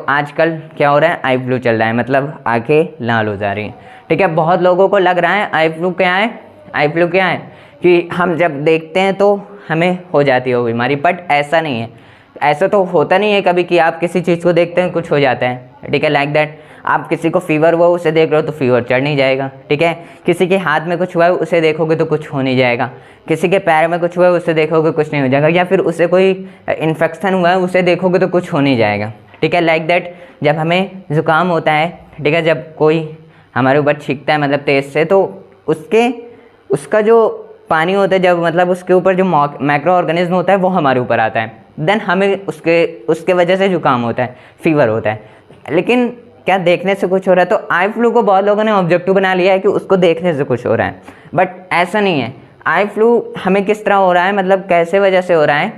आजकल क्या हो रहा है, आई फ्लू चल रहा है, मतलब आंखें लाल हो जा रही हैं। ठीक है, बहुत लोगों को लग रहा है आई फ्लू क्या है, आई फ्लू क्या है कि हम जब देखते हैं तो हमें हो जाती है वो बीमारी, बट ऐसा नहीं है। ऐसा तो होता नहीं है कभी कि आप किसी चीज़ को देखते हैं कुछ हो जाता है। ठीक है, लाइक दैट आप किसी को फीवर हुआ उसे देख रहे हो तो फीवर चढ़ नहीं जाएगा। ठीक है, किसी के हाथ में कुछ हुआ है उसे देखोगे तो कुछ हो नहीं जाएगा, किसी के पैर में कुछ हुआ है उसे देखोगे कुछ नहीं हो जाएगा, या फिर उसे कोई इन्फेक्शन हुआ है उसे देखोगे तो कुछ हो नहीं जाएगा। ठीक है, लाइक दैट जब हमें ज़ुकाम होता है, ठीक है, जब कोई हमारे ऊपर छींकता है मतलब तेज़ से, तो उसका जो पानी होता है, जब मतलब उसके ऊपर जो माइक्रो ऑर्गेनिज्म होता है वो हमारे ऊपर आता है, देन हमें उसके वजह से ज़ुकाम होता है, फीवर होता है। लेकिन क्या देखने से कुछ हो रहा है? तो आई फ्लू को बहुत लोगों ने ऑब्जेक्टिव बना लिया है कि उसको देखने से कुछ हो रहा है, बट ऐसा नहीं है। आई फ्लू हमें किस तरह हो रहा है, मतलब कैसे वजह से हो रहा है?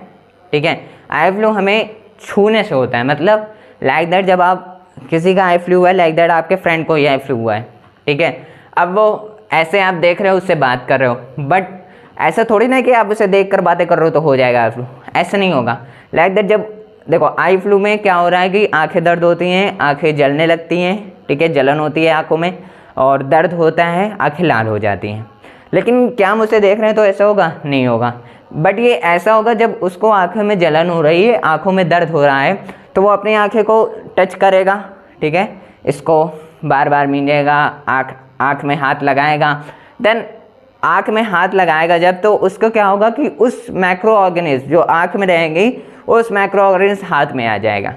ठीक है, आई फ्लू हमें छूने से होता है, मतलब लाइक दैट जब आप किसी का आई फ्लू हुआ है, लाइक दैट आपके फ्रेंड को ही आई फ्लू हुआ है, ठीक है, अब वो ऐसे आप देख रहे हो उससे बात कर रहे हो, बट ऐसा थोड़ी ना कि आप उसे देख कर बातें कर रहे हो तो हो जाएगा आई फ्लू, ऐसा नहीं होगा। लाइक दैट जब देखो आई फ्लू में क्या हो रहा है कि आंखें दर्द होती हैं, आंखें जलने लगती हैं, ठीक है, जलन होती है आंखों में और दर्द होता है, आंखें लाल हो जाती हैं। लेकिन क्या हम उसे देख रहे हैं तो ऐसा होगा? नहीं होगा। बट ये ऐसा होगा जब उसको आंखों में जलन हो रही है, आंखों में दर्द हो रहा है, तो वो अपनी आंखें को टच करेगा, ठीक है, इसको बार बार मींजेगा, आँख में हाथ लगाएगा, देन आँख में हाथ लगाएगा जब, तो उसको क्या होगा कि उस माइक्रो ऑर्गेनिज्म जो आँख में रहेंगी उस माइक्रो ऑर्गेनिज्म हाथ में आ जाएगा।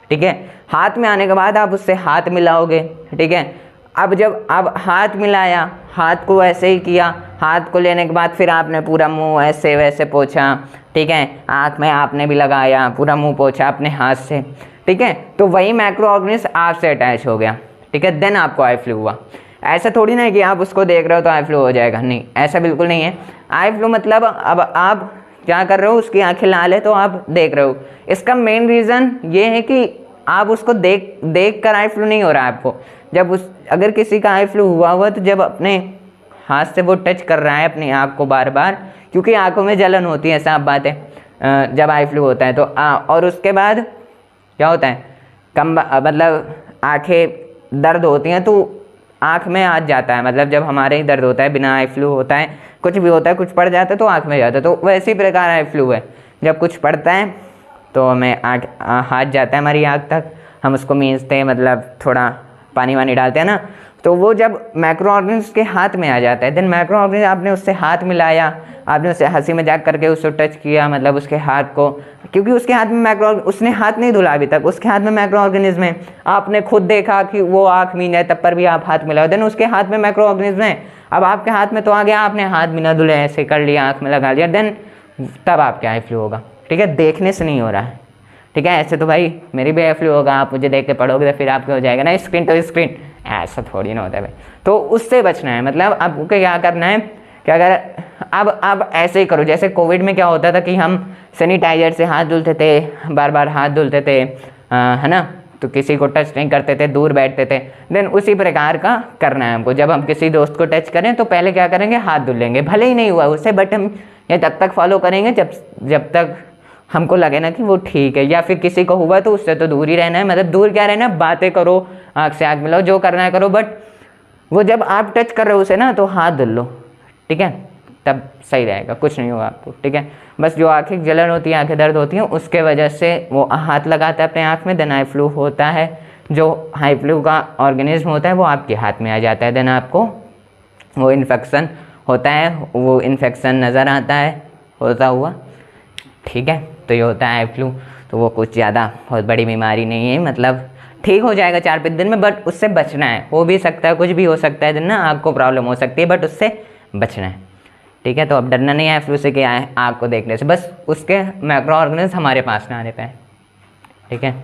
ठीक है, हाथ में आने के बाद आप उससे हाथ मिलाओगे। ठीक है, अब जब आप हाथ मिलाया, हाथ को ऐसे ही किया, हाथ को लेने के बाद फिर आपने पूरा मुंह ऐसे वैसे पोंछा, ठीक है, आँख में आपने भी लगाया, पूरा मुंह पोंछा अपने हाथ से, ठीक है, तो वही माइक्रो ऑर्गेनिज्म आपसे अटैच हो गया। ठीक है, देन आपको आई फ्लू हुआ। ऐसा थोड़ी ना है कि आप उसको देख रहे हो तो आई फ्लू हो जाएगा, नहीं, ऐसा बिल्कुल नहीं है। आई फ्लू मतलब अब आप क्या कर रहे हो, उसकी आंखें लाल है तो आप देख रहे हो। इसका मेन रीज़न ये है कि आप उसको देख कर आई फ्लू नहीं हो रहा है आपको। जब अगर किसी का आई फ्लू हुआ तो जब अपने हाथ से वो टच कर रहा है अपनी आँख को बार बार, क्योंकि आँखों में जलन होती है, साफ बात है जब आई फ्लू होता है तो और उसके बाद क्या होता है, मतलब आँखें दर्द होती हैं तो आँख में आ जाता है, मतलब जब हमारे ही दर्द होता है, बिना आई फ्लू होता है, कुछ भी होता है, कुछ पड़ जाता है तो आँख में जाता है, तो वैसे ही प्रकार आई फ्लू है। जब कुछ पड़ता है तो हमें हाथ जाता है हमारी आँख तक, हम उसको मींचते हैं, मतलब थोड़ा पानी वानी डालते हैं ना, तो वो जब माइक्रो ऑर्गेनिज्म के हाथ में आ जाता है, देन माइक्रो ऑर्गेनिज्म आपने उससे हाथ मिलाया, आपने उससे हंसी मजाक करके उसको टच किया, मतलब उसके हाथ को, क्योंकि उसके हाथ में उसने हाथ नहीं धुला अभी तक, उसके हाथ में माइक्रो ऑर्गेनिज्म है, आपने खुद देखा कि वो आँख मीन है तब पर भी आप हाथ मिलाओ, देन उसके हाथ में माइक्रो ऑर्गेनिज्म है, अब आपके हाथ में तो आ गया, आपने हाथ बिना धुले ऐसे कर लिया, आँख में लगा लिया, देन तब आपके आई फ्लू होगा। ठीक है, देखने से नहीं हो रहा है। ठीक है, ऐसे तो भाई मेरी भी आई फ्लू होगा, आप मुझे देख के पढ़ोगे तो फिर आपके हो जाएगा ना, स्क्रीन टू स्क्रीन, ऐसा थोड़ी ना होता है भाई। तो उससे बचना है, मतलब आपको क्या करना है, क्या कर अब ऐसे ही करो जैसे कोविड में क्या होता था कि हम सैनिटाइजर से हाथ धुलते थे, बार बार हाथ धुलते थे, है ना, तो किसी को टच नहीं करते थे, दूर बैठते थे, देन उसी प्रकार का करना है हमको। जब हम किसी दोस्त को टच करें तो पहले क्या करेंगे, हाथ धुल लेंगे, भले ही नहीं हुआ उससे, बट हम ये तब तक फॉलो करेंगे जब तक हमको लगे ना कि वो ठीक है, या फिर किसी को हुआ तो उससे तो दूर ही रहना है, मतलब दूर क्या रहना है, बातें करो, आँख से आँख मिलाओ, जो करना है करो, बट वो जब आप टच कर रहे हो उसे ना तो हाथ धुल लो। ठीक है, तब सही रहेगा, कुछ नहीं होगा आपको। ठीक है, बस जो आँखें जलन होती है, आँखें दर्द होती हैं, उसके वजह से वो हाथ लगाता है अपने आँख में, देन आई फ्लू होता है, जो आई फ्लू का ऑर्गेनिज्म होता है वो आपके हाथ में आ जाता है, देन आपको वो इन्फेक्शन होता है, वो इन्फेक्शन नज़र आता है होता हुआ। ठीक है, तो ये होता है आई फ्लू, तो वो कुछ ज़्यादा बहुत बड़ी बीमारी नहीं है, मतलब ठीक हो जाएगा 4-5 दिन में, बट उससे बचना है, हो भी सकता है, कुछ भी हो सकता है, दिन ना आँख को प्रॉब्लम हो सकती है, बट उससे बचना है। ठीक है, तो अब डरना नहीं है फ्लू से क्या है, आँख को देखने से, बस उसके माइक्रो ऑर्गेनिज्म हमारे पास ना आने पाए। ठीक है।